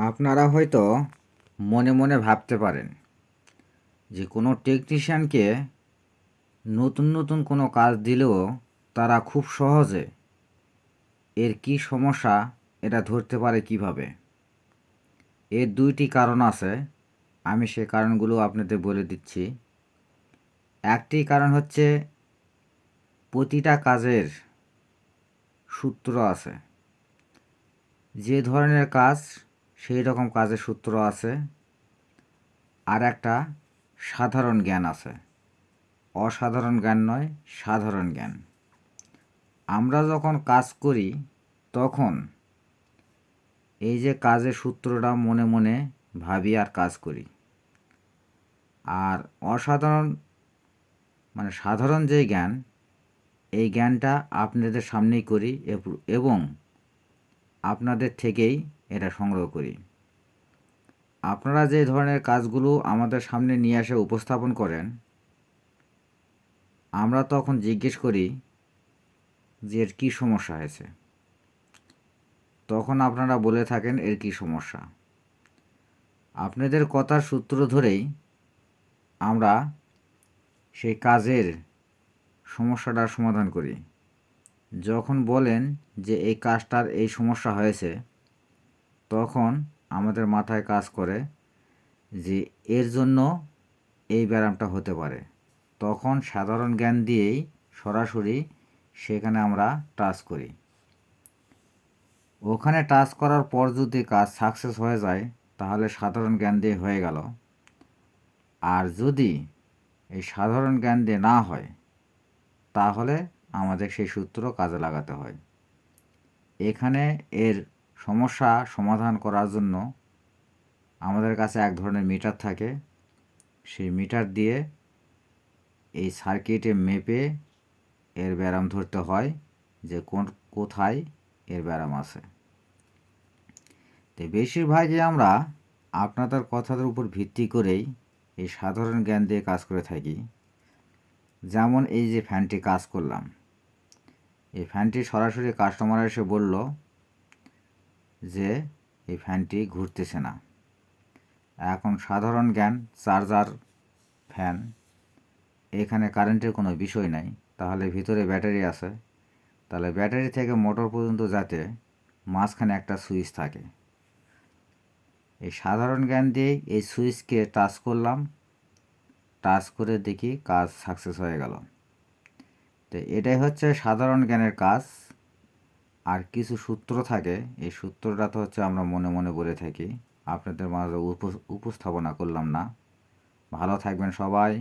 আপনারা হয়তো মনে মনে ভাবতে পারেন যে কোনো টেকনিশিয়ানকে নতুন নতুন কোনো কাজ দিলেও তারা খুব সহজে এর কী সমস্যা এটা ধরতে পারে কিভাবে। এর দুইটি কারণ আছে, আমি সে কারণগুলো আপনাদের বলে দিচ্ছি। একটি কারণ হচ্ছে প্রতিটা কাজের সূত্র আছে, যে ধরনের কাজ সেই রকম কাজের সূত্র আছে। আর একটা সাধারণ জ্ঞান আছে, অসাধারণ জ্ঞান নয়, সাধারণ জ্ঞান। আমরা যখন কাজ করি তখন এই যে কাজের সূত্রটা মনে মনে ভাবি আর কাজ করি। আর অসাধারণ সাধারণ যে জ্ঞান, এই জ্ঞানটা আপনাদের সামনেই করি এবং আপনাদের থেকেই এটা সংগ্রহ করি। আপনারা যে ধরনের কাজগুলো আমাদের সামনে নিয়ে এসে উপস্থাপন করেন, আমরা তখন জিজ্ঞেস করি যে এর কী সমস্যা হয়েছে। তখন আপনারা বলে থাকেন এর কী সমস্যা। আপনাদের কথার সূত্র ধরেই আমরা সেই কাজের সমস্যাটার সমাধান করি। যখন বলেন যে এই কাজটার এই সমস্যা হয়েছে, তখন আমাদের মাথায় কাজ করে যে এর জন্য এই ব্যায়ামটা হতে পারে। তখন সাধারণ জ্ঞান দিয়েই সরাসরি সেখানে আমরা টাচ করি। ওখানে টাচ করার পর যদি কাজ সাকসেস হয়ে যায় তাহলে সাধারণ জ্ঞান দিয়ে হয়ে গেল। আর যদি এই সাধারণ জ্ঞান দিয়ে না হয় তাহলে আমাদের সেই সূত্র কাজে লাগাতে হয়। এখানে এর সমস্যা সমাধান করার জন্য আমাদের কাছে এক ধরনের মিটার থাকে। সেই মিটার দিয়ে এই সার্কিটে মেপে এর ব্যারাম ধরতে হয় যে কোথায় এর ব্যারাম আছে। তো বেশিরভাগই আমরা আপনাদের কথার উপর ভিত্তি করেই এই সাধারণ জ্ঞান দিয়ে কাজ করে থাকি। যেমন এই যে ফ্যানটি কাজ করলাম, এই ফ্যানটি সরাসরি কাস্টমার এসে বলল যে এই ফ্যানটি ঘুরতেছে না। এখন সাধারণ জ্ঞান, চার্জার ফ্যান, এখানে কারেন্টের কোনো বিষয় নাই, তাহলে ভিতরে ব্যাটারি আছে, তাহলে ব্যাটারি থেকে মোটর পর্যন্ত যাতে মাঝখানে একটা সুইচ থাকে। এই সাধারণ জ্ঞান দিয়েই এই সুইচকে টাচ করলাম, টাচ করে দেখি কাজ সাকসেস হয়ে গেল। তো এটাই হচ্ছে সাধারণ জ্ঞানের কাজ। আর কিছু সূত্র থাকে, এই সূত্রটা তো হচ্ছে আমরা মনে মনে বলে থাকি, আপনাদের মাঝে উপস্থাপনা করলাম না। ভালো থাকবেন সবাই।